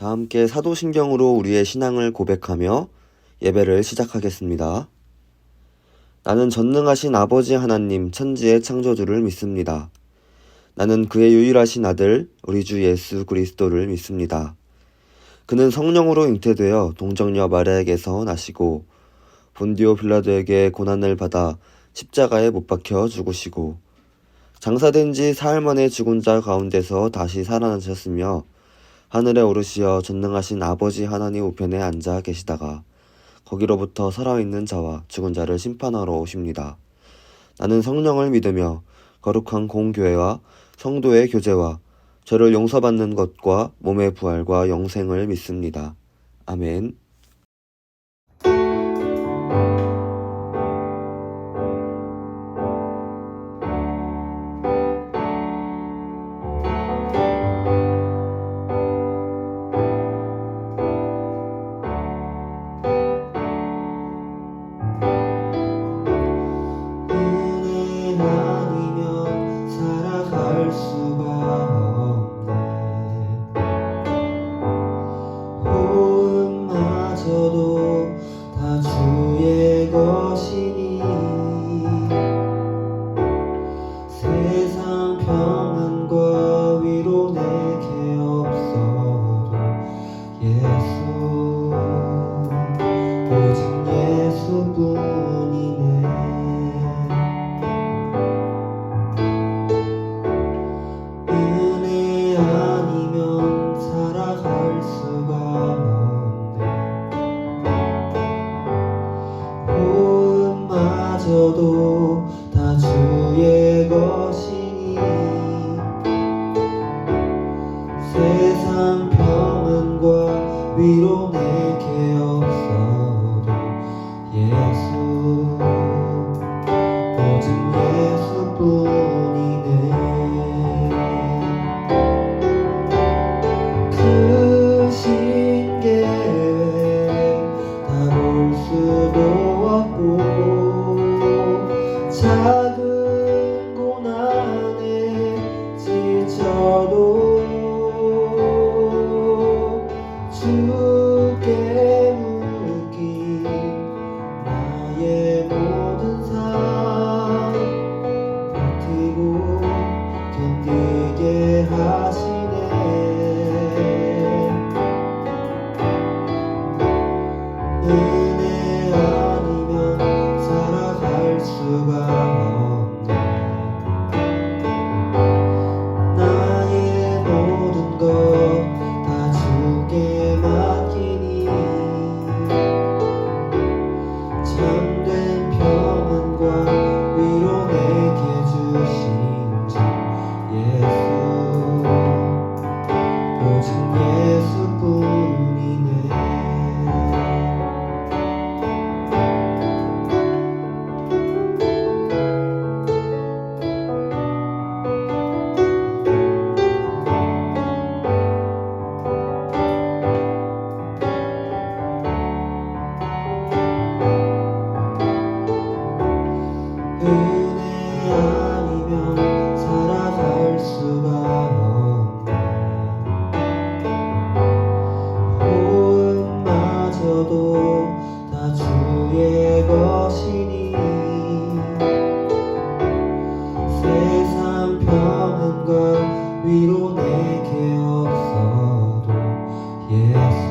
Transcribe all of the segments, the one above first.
다 함께 사도신경으로 우리의 신앙을 고백하며 예배를 시작하겠습니다. 나는 전능하신 아버지 하나님 천지의 창조주를 믿습니다. 나는 그의 유일하신 아들 우리 주 예수 그리스도를 믿습니다. 그는 성령으로 잉태되어 동정녀 마리아에게서 나시고 본디오 빌라도에게 고난을 받아 십자가에 못 박혀 죽으시고 장사된 지 사흘 만에 죽은 자 가운데서 다시 살아나셨으며 하늘에 오르시어 전능하신 아버지 하나님 우편에 앉아 계시다가 거기로부터 살아있는 자와 죽은 자를 심판하러 오십니다. 나는 성령을 믿으며 거룩한 공교회와 성도의 교제와 죄를 용서받는 것과 몸의 부활과 영생을 믿습니다. 아멘. 다 주의 것이니 세상 평안과 위로 내게 없어도 예수 오직 예수뿐이네. 은혜 아니면 살아갈 수가 저도 다 주의 것이니 세상 평안과 위로 내게 없어도 예수 오직 예수뿐이네. 그 신계획 다 볼 수도 없고 작은 고난에 지쳐도 주께 묶인 나의 모든 삶 버티고 견디게 하시네. 은혜 아니면 살아갈 수가 없네. 나의 모든 것 다 주께 맡기니 참된 평안과 위로 내게 주신 주 예수 오직 예수뿐이네. 은혜 아니면 살아갈 수가 없네. 호흡마저도 다 주의 것이니 세상 평안과 위로 내게 없어도 예수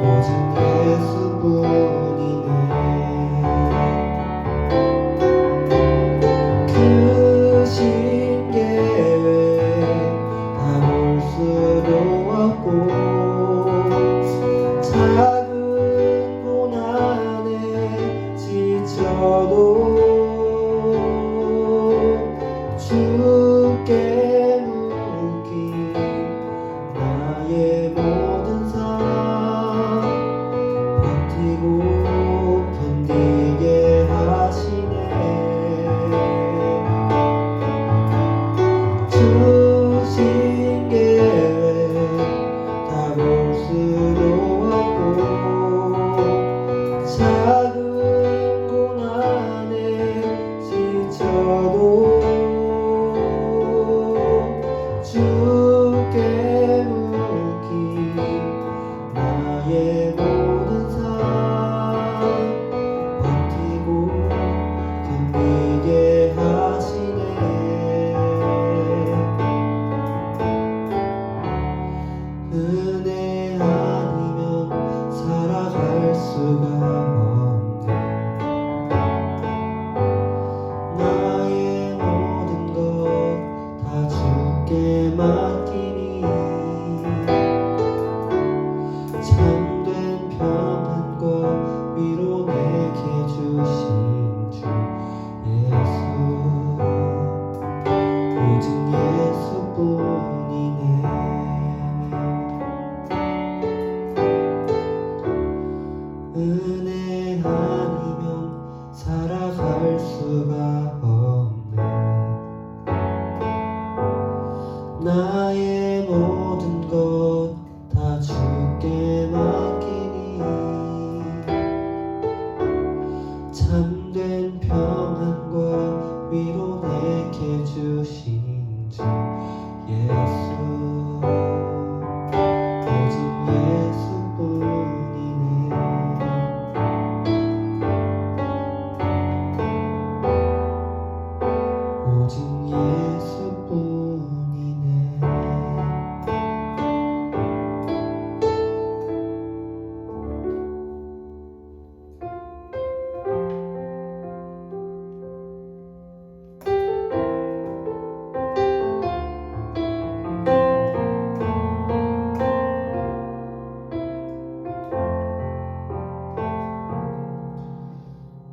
오직 예수뿐이네. 그 신계획 다 볼 수도 없고 작은 고난에 지쳐도 주께 묶인 나의 모든 삶 버티고 견디게 하시네. 주신 계획 다 볼 수도 없고 작은 고난에 지쳐도 주께 수가 없네. 나의 모든 것 다 주께 맡기니 참된 평안과 위로 내게 주신 주 예수, 오직 예수뿐이네. 은혜 아니면 살아갈 수가 없네. 나의 모든 것 다 주께 맡기니 참된 평안과 위로 내게 주신 주 예수, 오직 예수뿐이네. 오직 예수뿐이네.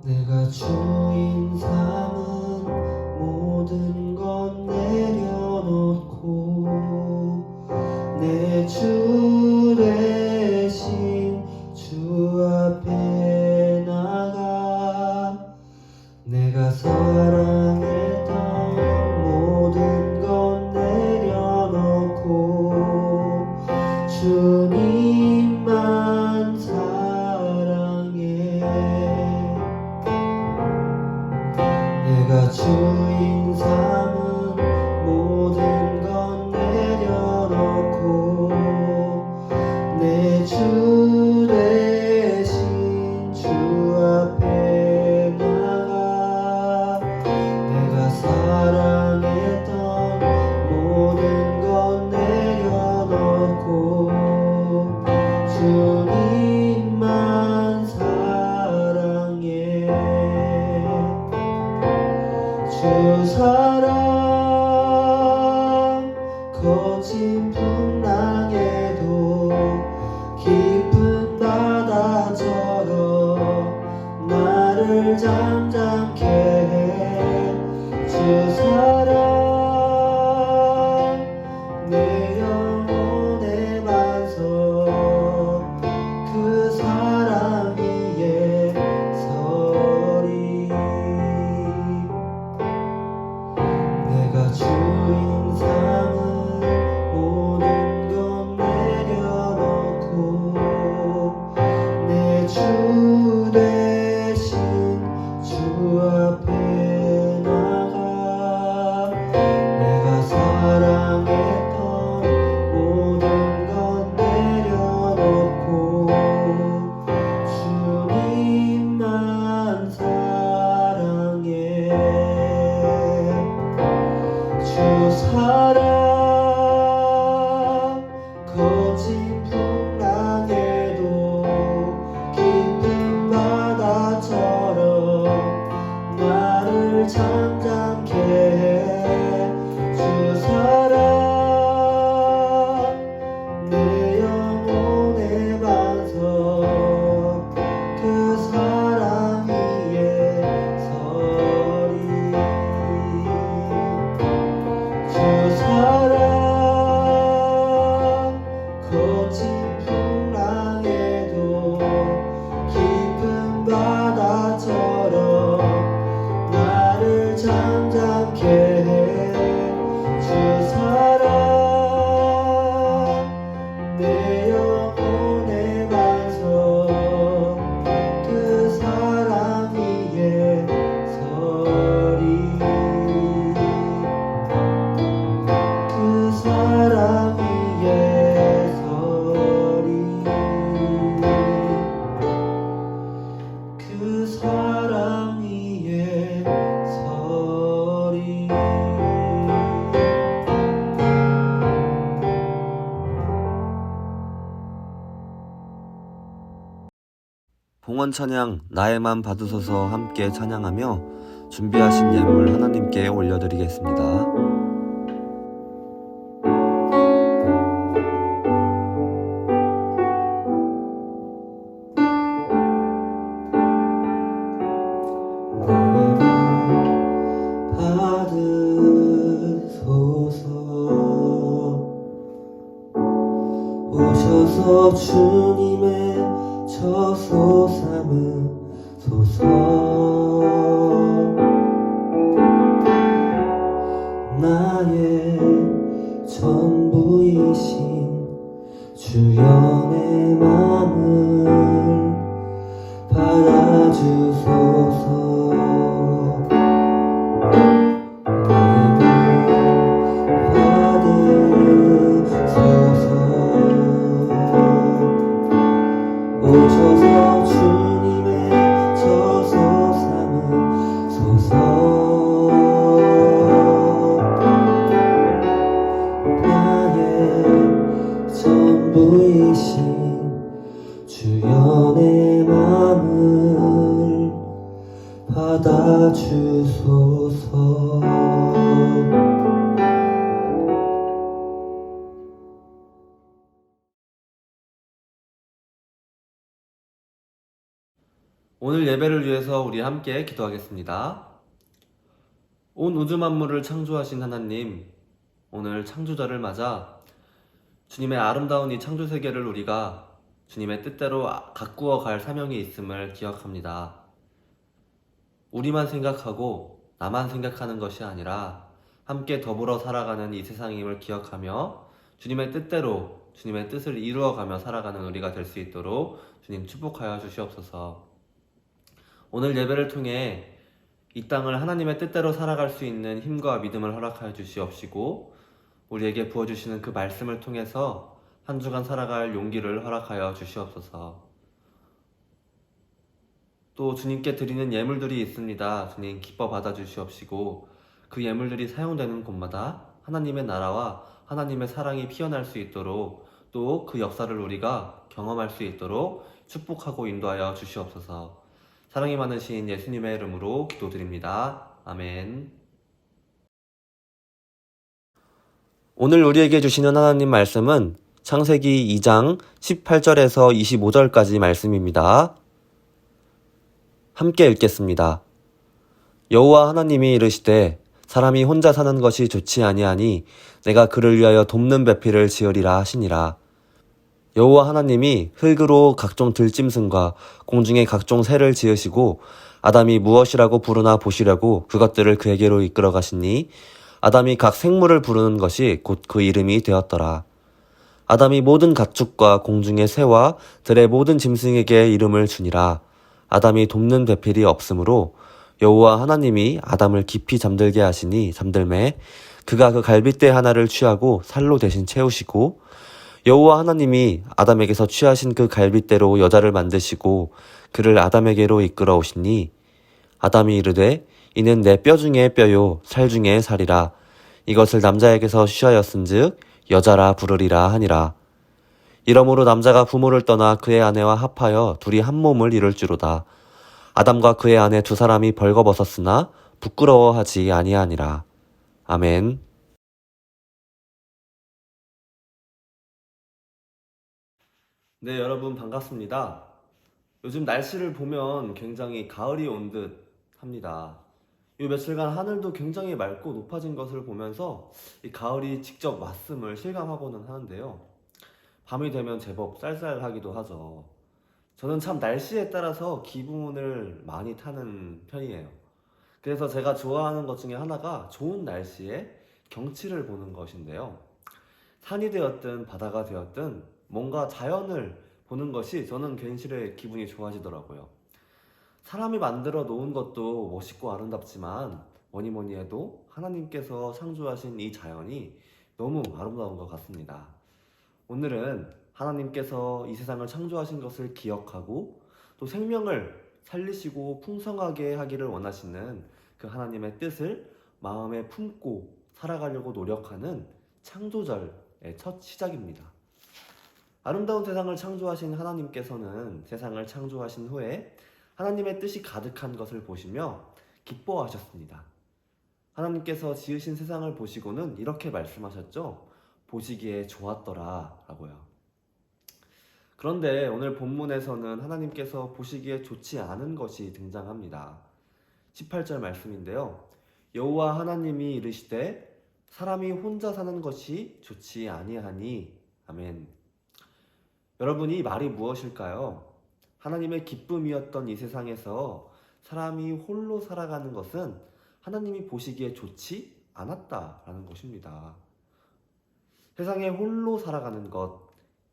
내가 주인 삼은 모든 것 내려놓고 내 주 대신 주 앞에 나가 내가 사랑했던 모든 것 내려놓고 주님만 사랑해. 내가 주인 삼은 모든 것 내려놓고 내 주 대신 주 앞에 나가 내가 사랑했던 모든 것 내려놓고 주님만 사랑해. 주 사랑 거친 풍랑에도 깊은 바다처럼 나를 잠잠케 해. 주 사랑 내 영혼의 반석, 그 사랑 위에 서리. 내가 주인 삼은 모든 것 내려놓고 내 주 대신 주 앞에 나가 내가 사랑했던 모든 것 내려놓고 주님만 사랑해. 주 사랑 거친 풍랑에도 깊은 봉헌 찬양 나의 맘 받으소서 함께 찬양하며 준비하신 예물 하나님께 올려드리겠습니다. 오셔서 주님의 저소 삼으소서. 나의 전부이신 주여 내 맘을 받아주소서. 오셔서 주님의 저소 삼으소서. 나의 전부이신 주여 내 맘을 받아주소서. 오늘 예배를 위해서 우리 함께 기도하겠습니다. 온 우주 만물을 창조하신 하나님, 오늘 창조자를 맞아 주님의 아름다운 이 창조 세계를 우리가 주님의 뜻대로 가꾸어 갈 사명이 있음을 기억합니다. 우리만 생각하고 나만 생각하는 것이 아니라 함께 더불어 살아가는 이 세상임을 기억하며 주님의 뜻대로 주님의 뜻을 이루어가며 살아가는 우리가 될 수 있도록 주님 축복하여 주시옵소서. 오늘 예배를 통해 이 땅을 하나님의 뜻대로 살아갈 수 있는 힘과 믿음을 허락하여 주시옵시고 우리에게 부어주시는 그 말씀을 통해서 한 주간 살아갈 용기를 허락하여 주시옵소서. 또 주님께 드리는 예물들이 있습니다. 주님 기뻐 받아주시옵시고 그 예물들이 사용되는 곳마다 하나님의 나라와 하나님의 사랑이 피어날 수 있도록 또 그 역사를 우리가 경험할 수 있도록 축복하고 인도하여 주시옵소서. 사랑이 많으신 예수님의 이름으로 기도드립니다. 아멘. 오늘 우리에게 주시는 하나님 말씀은 창세기 2장 18절에서 25절까지 말씀입니다. 함께 읽겠습니다. 여호와 하나님이 이르시되 사람이 혼자 사는 것이 좋지 아니하니 내가 그를 위하여 돕는 배필을 지으리라 하시니라. 여호와 하나님이 흙으로 각종 들짐승과 공중의 각종 새를 지으시고 아담이 무엇이라고 부르나 보시려고 그것들을 그에게로 이끌어 가시니 아담이 각 생물을 부르는 것이 곧 그 이름이 되었더라. 아담이 모든 가축과 공중의 새와 들의 모든 짐승에게 이름을 주니라. 아담이 돕는 배필이 없으므로 여호와 하나님이 아담을 깊이 잠들게 하시니 잠들매 그가 그 갈빗대 하나를 취하고 살로 대신 채우시고 여호와 하나님이 아담에게서 취하신 그 갈빗대로 여자를 만드시고 그를 아담에게로 이끌어 오시니 아담이 이르되 이는 내 뼈 중에 뼈요 살 중에 살이라. 이것을 남자에게서 취하였은즉 여자라 부르리라 하니라. 이러므로 남자가 부모를 떠나 그의 아내와 합하여 둘이 한 몸을 이룰지로다. 아담과 그의 아내 두 사람이 벌거벗었으나 부끄러워하지 아니하니라. 아멘. 네, 여러분 반갑습니다. 요즘 날씨를 보면 굉장히 가을이 온 듯 합니다. 이 며칠간 하늘도 굉장히 맑고 높아진 것을 보면서 이 가을이 직접 왔음을 실감하고는 하는데요. 밤이 되면 제법 쌀쌀하기도 하죠. 저는 참 날씨에 따라서 기분을 많이 타는 편이에요. 그래서 제가 좋아하는 것 중에 하나가 좋은 날씨에 경치를 보는 것인데요. 산이 되었든 바다가 되었든 뭔가 자연을 보는 것이 저는 괜시레 기분이 좋아지더라고요. 사람이 만들어 놓은 것도 멋있고 아름답지만 뭐니 해도 하나님께서 창조하신 이 자연이 너무 아름다운 것 같습니다. 오늘은 하나님께서 이 세상을 창조하신 것을 기억하고 또 생명을 살리시고 풍성하게 하기를 원하시는 그 하나님의 뜻을 마음에 품고 살아가려고 노력하는 창조절의 첫 시작입니다. 아름다운 세상을 창조하신 하나님께서는 세상을 창조하신 후에 하나님의 뜻이 가득한 것을 보시며 기뻐하셨습니다. 하나님께서 지으신 세상을 보시고는 이렇게 말씀하셨죠. 보시기에 좋았더라 라고요. 그런데 오늘 본문에서는 하나님께서 보시기에 좋지 않은 것이 등장합니다. 18절 말씀인데요. 여호와 하나님이 이르시되 사람이 혼자 사는 것이 좋지 아니하니. 아멘. 여러분, 이 말이 무엇일까요? 하나님의 기쁨이었던 이 세상에서 사람이 홀로 살아가는 것은 하나님이 보시기에 좋지 않았다라는 것입니다. 세상에 홀로 살아가는 것,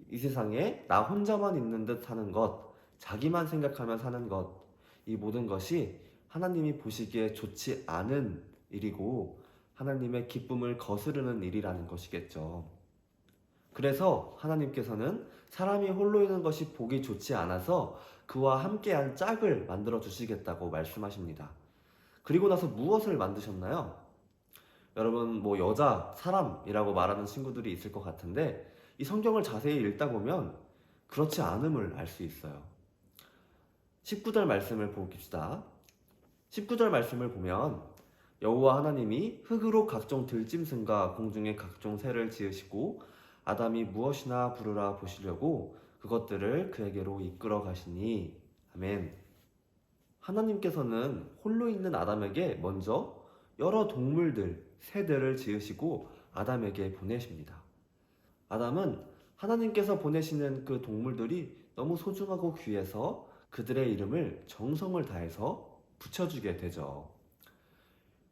이 세상에 나 혼자만 있는 듯 사는 것, 자기만 생각하며 사는 것, 이 모든 것이 하나님이 보시기에 좋지 않은 일이고 하나님의 기쁨을 거스르는 일이라는 것이겠죠. 그래서 하나님께서는 사람이 홀로 있는 것이 보기 좋지 않아서 그와 함께한 짝을 만들어 주시겠다고 말씀하십니다. 그리고 나서 무엇을 만드셨나요? 여러분, 여자, 사람이라고 말하는 친구들이 있을 것 같은데 이 성경을 자세히 읽다 보면 그렇지 않음을 알 수 있어요. 19절 말씀을 봅시다. 19절 말씀을 보면 여호와 하나님이 흙으로 각종 들짐승과 공중의 각종 새를 지으시고 아담이 무엇이나 부르라 보시려고 그것들을 그에게로 이끌어 가시니. 아멘. 하나님께서는 홀로 있는 아담에게 먼저 여러 동물들, 새들을 지으시고 아담에게 보내십니다. 아담은 하나님께서 보내시는 그 동물들이 너무 소중하고 귀해서 그들의 이름을 정성을 다해서 붙여주게 되죠.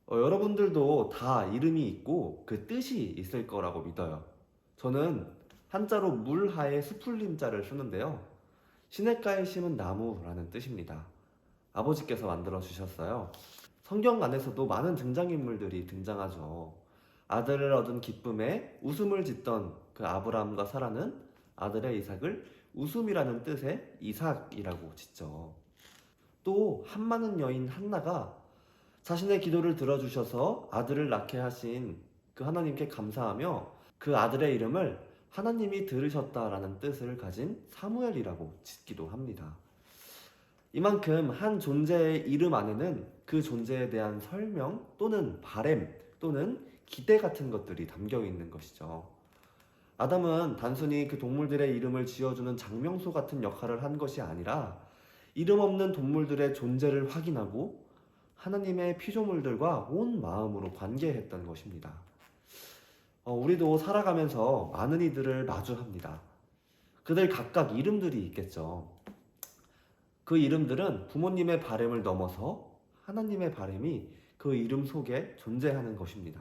여러분들도 다 이름이 있고 그 뜻이 있을 거라고 믿어요. 저는 한자로 물하에 수풀림자를 쓰는데요. 시냇가에 심은 나무라는 뜻입니다. 아버지께서 만들어 주셨어요. 성경 안에서도 많은 등장인물들이 등장하죠. 아들을 얻은 기쁨에 웃음을 짓던 그 아브라함과 사라는 아들의 이삭을 웃음이라는 뜻의 이삭이라고 짓죠. 또 한많은 여인 한나가 자신의 기도를 들어주셔서 아들을 낳게 하신 그 하나님께 감사하며 그 아들의 이름을 하나님이 들으셨다라는 뜻을 가진 사무엘이라고 짓기도 합니다. 이만큼 한 존재의 이름 안에는 그 존재에 대한 설명 또는 바램 또는 기대 같은 것들이 담겨 있는 것이죠. 아담은 단순히 그 동물들의 이름을 지어주는 장명소 같은 역할을 한 것이 아니라 이름 없는 동물들의 존재를 확인하고 하나님의 피조물들과 온 마음으로 관계했던 것입니다. 우리도 살아가면서 많은 이들을 마주합니다. 그들 각각 이름들이 있겠죠. 그 이름들은 부모님의 바램을 넘어서 하나님의 바램이 그 이름 속에 존재하는 것입니다.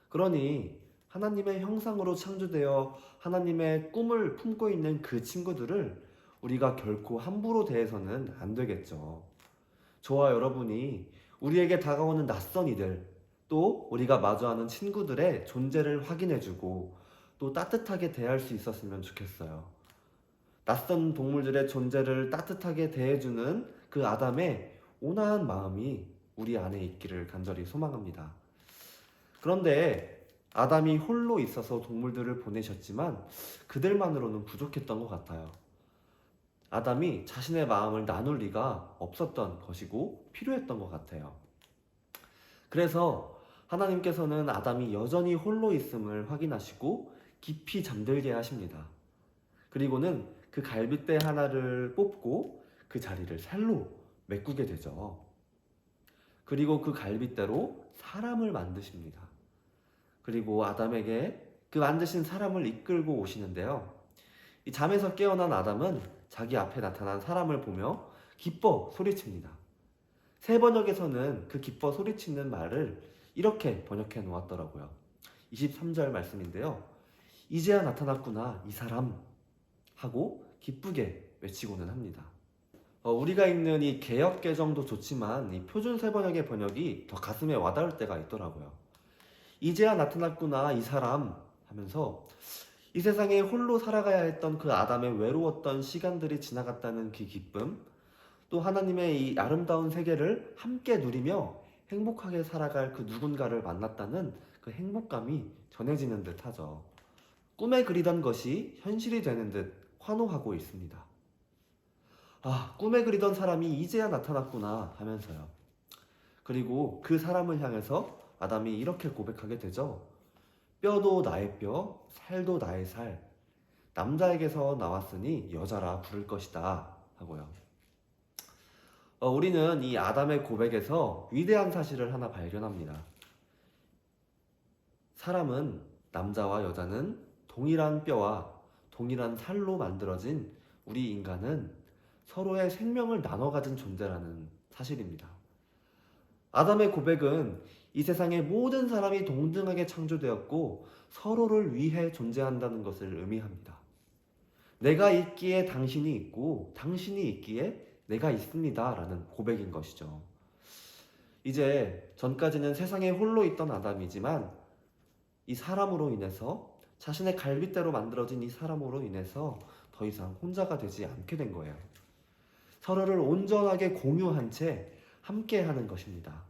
그러니 하나님의 형상으로 창조되어 하나님의 꿈을 품고 있는 그 친구들을 우리가 결코 함부로 대해서는 안 되겠죠. 저와 여러분이 우리에게 다가오는 낯선 이들, 또 우리가 마주하는 친구들의 존재를 확인해주고 또 따뜻하게 대할 수 있었으면 좋겠어요. 낯선 동물들의 존재를 따뜻하게 대해주는 그 아담의 온화한 마음이 우리 안에 있기를 간절히 소망합니다. 그런데 아담이 홀로 있어서 동물들을 보내셨지만 그들만으로는 부족했던 것 같아요. 아담이 자신의 마음을 나눌 리가 없었던 것이고 필요했던 것 같아요. 그래서 하나님께서는 아담이 여전히 홀로 있음을 확인하시고 깊이 잠들게 하십니다. 그리고는 그 갈빗대 하나를 뽑고 그 자리를 살로 메꾸게 되죠. 그리고 그 갈빗대로 사람을 만드십니다. 그리고 아담에게 그 만드신 사람을 이끌고 오시는데요. 이 잠에서 깨어난 아담은 자기 앞에 나타난 사람을 보며 기뻐 소리칩니다. 새 번역에서는 그 기뻐 소리치는 말을 이렇게 번역해 놓았더라고요. 23절 말씀인데요. 이제야 나타났구나 이 사람 하고 기쁘게 외치고는 합니다. 우리가 읽는 이 개역 개정도 좋지만 이 표준 새 번역의 번역이 더 가슴에 와닿을 때가 있더라고요. 이제야 나타났구나 이 사람 하면서 이 세상에 홀로 살아가야 했던 그 아담의 외로웠던 시간들이 지나갔다는 그 기쁨, 또 하나님의 이 아름다운 세계를 함께 누리며 행복하게 살아갈 그 누군가를 만났다는 그 행복감이 전해지는 듯 하죠. 꿈에 그리던 것이 현실이 되는 듯 환호하고 있습니다. 아, 꿈에 그리던 사람이 이제야 나타났구나 하면서요. 그리고 그 사람을 향해서 아담이 이렇게 고백하게 되죠. 뼈도 나의 뼈, 살도 나의 살. 남자에게서 나왔으니 여자라 부를 것이다 하고요. 우리는 이 아담의 고백에서 위대한 사실을 하나 발견합니다. 사람은, 남자와 여자는 동일한 뼈와 동일한 살로 만들어진 우리 인간은 서로의 생명을 나눠 가진 존재라는 사실입니다. 아담의 고백은 이 세상의 모든 사람이 동등하게 창조되었고 서로를 위해 존재한다는 것을 의미합니다. 내가 있기에 당신이 있고 당신이 있기에 내가 있습니다 라는 고백인 것이죠. 이제 전까지는 세상에 홀로 있던 아담이지만 이 사람으로 인해서, 자신의 갈빗대로 만들어진 이 사람으로 인해서 더 이상 혼자가 되지 않게 된 거예요. 서로를 온전하게 공유한 채 함께 하는 것입니다.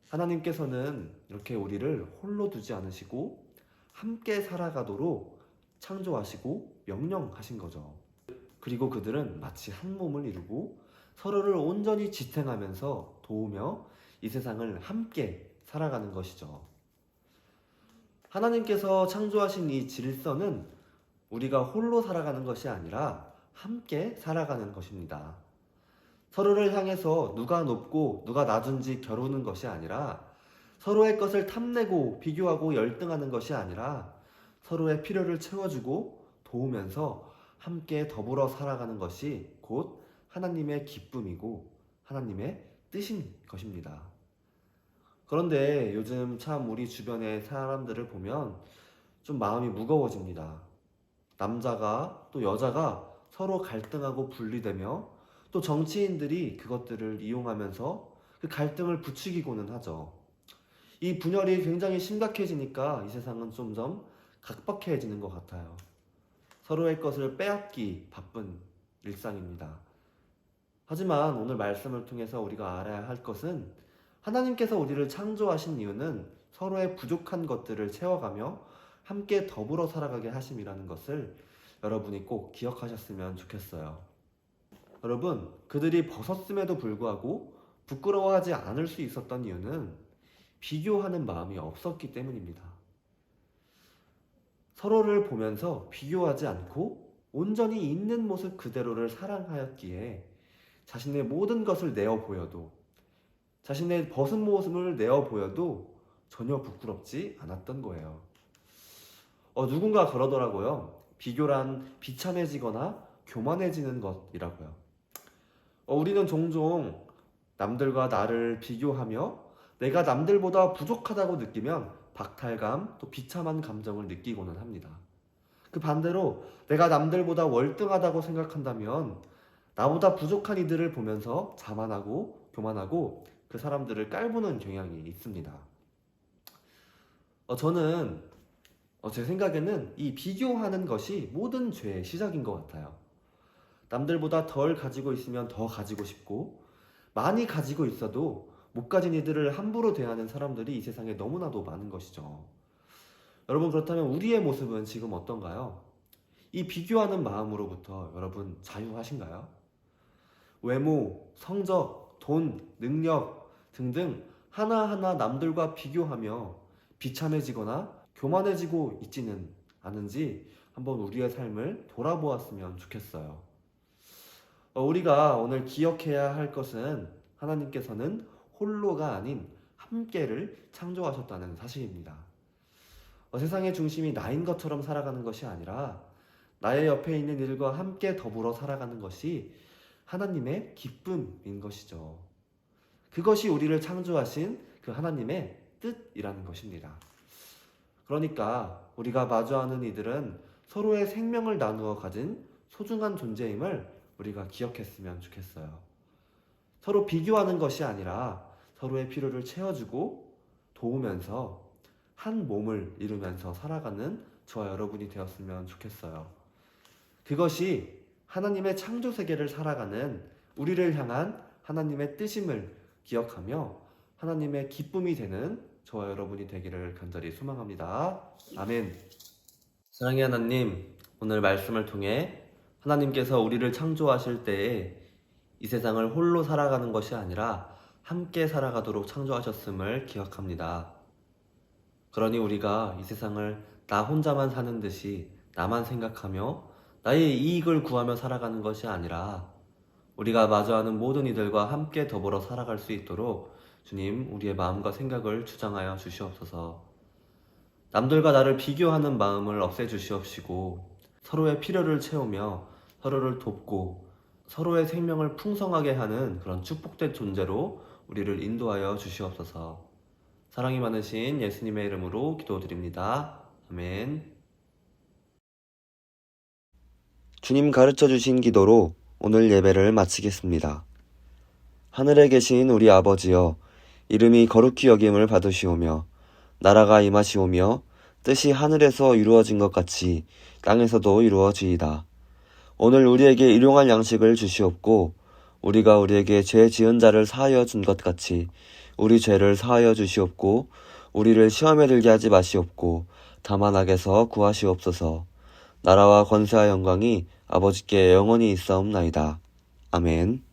하나님께서는 이렇게 우리를 홀로 두지 않으시고 함께 살아가도록 창조하시고 명령하신 거죠. 그리고 그들은 마치 한 몸을 이루고 서로를 온전히 지탱하면서 도우며 이 세상을 함께 살아가는 것이죠. 하나님께서 창조하신 이 질서는 우리가 홀로 살아가는 것이 아니라 함께 살아가는 것입니다. 서로를 향해서 누가 높고 누가 낮은지 겨루는 것이 아니라, 서로의 것을 탐내고 비교하고 열등하는 것이 아니라 서로의 필요를 채워주고 도우면서 함께 더불어 살아가는 것이 곧 하나님의 기쁨이고 하나님의 뜻인 것입니다. 그런데 요즘 참 우리 주변의 사람들을 보면 좀 마음이 무거워집니다. 남자가 또 여자가 서로 갈등하고 분리되며 또 정치인들이 그것들을 이용하면서 그 갈등을 부추기고는 하죠. 이 분열이 굉장히 심각해지니까 이 세상은 점점 각박해지는 것 같아요. 서로의 것을 빼앗기 바쁜 일상입니다. 하지만 오늘 말씀을 통해서 우리가 알아야 할 것은, 하나님께서 우리를 창조하신 이유는 서로의 부족한 것들을 채워가며 함께 더불어 살아가게 하심이라는 것을 여러분이 꼭 기억하셨으면 좋겠어요. 여러분, 그들이 벗었음에도 불구하고 부끄러워하지 않을 수 있었던 이유는 비교하는 마음이 없었기 때문입니다. 서로를 보면서 비교하지 않고 온전히 있는 모습 그대로를 사랑하였기에 자신의 모든 것을 내어 보여도, 자신의 벗은 모습을 내어 보여도 전혀 부끄럽지 않았던 거예요. 누군가 그러더라고요. 비교란 비참해지거나 교만해지는 것이라고요. 우리는 종종 남들과 나를 비교하며 내가 남들보다 부족하다고 느끼면 박탈감, 또 비참한 감정을 느끼고는 합니다. 그 반대로 내가 남들보다 월등하다고 생각한다면 나보다 부족한 이들을 보면서 자만하고 교만하고 그 사람들을 깔보는 경향이 있습니다. 저는 제 생각에는 이 비교하는 것이 모든 죄의 시작인 것 같아요. 남들보다 덜 가지고 있으면 더 가지고 싶고, 많이 가지고 있어도 못 가진 이들을 함부로 대하는 사람들이 이 세상에 너무나도 많은 것이죠. 여러분, 그렇다면 우리의 모습은 지금 어떤가요? 이 비교하는 마음으로부터 여러분 자유하신가요? 외모, 성적, 돈, 능력 등등 하나하나 남들과 비교하며 비참해지거나 교만해지고 있지는 않은지 한번 우리의 삶을 돌아보았으면 좋겠어요. 우리가 오늘 기억해야 할 것은, 하나님께서는 홀로가 아닌 함께를 창조하셨다는 사실입니다. 세상의 중심이 나인 것처럼 살아가는 것이 아니라 나의 옆에 있는 이들과 함께 더불어 살아가는 것이 하나님의 기쁨인 것이죠. 그것이 우리를 창조하신 그 하나님의 뜻이라는 것입니다. 그러니까 우리가 마주하는 이들은 서로의 생명을 나누어 가진 소중한 존재임을 우리가 기억했으면 좋겠어요. 서로 비교하는 것이 아니라 서로의 필요를 채워주고 도우면서 한 몸을 이루면서 살아가는 저와 여러분이 되었으면 좋겠어요. 그것이 하나님의 창조 세계를 살아가는 우리를 향한 하나님의 뜻임을 기억하며 하나님의 기쁨이 되는 저와 여러분이 되기를 간절히 소망합니다. 아멘. 사랑의 하나님, 오늘 말씀을 통해 하나님께서 우리를 창조하실 때에 이 세상을 홀로 살아가는 것이 아니라 함께 살아가도록 창조하셨음을 기억합니다. 그러니 우리가 이 세상을 나 혼자만 사는 듯이 나만 생각하며 나의 이익을 구하며 살아가는 것이 아니라 우리가 마주하는 모든 이들과 함께 더불어 살아갈 수 있도록 주님 우리의 마음과 생각을 주장하여 주시옵소서. 남들과 나를 비교하는 마음을 없애주시옵시고 서로의 필요를 채우며 서로를 돕고 서로의 생명을 풍성하게 하는 그런 축복된 존재로 우리를 인도하여 주시옵소서. 사랑이 많으신 예수님의 이름으로 기도드립니다. 아멘. 주님 가르쳐 주신 기도로 오늘 예배를 마치겠습니다. 하늘에 계신 우리 아버지여, 이름이 거룩히 여김을 받으시오며 나라가 임하시오며 뜻이 하늘에서 이루어진 것 같이 땅에서도 이루어지이다. 오늘 우리에게 일용할 양식을 주시옵고 우리가 우리에게 죄 지은 자를 사하여 준 것 같이 우리 죄를 사하여 주시옵고 우리를 시험에 들게 하지 마시옵고 다만 악에서 구하시옵소서. 나라와 권세와 영광이 아버지께 영원히 있사옵나이다. 아멘.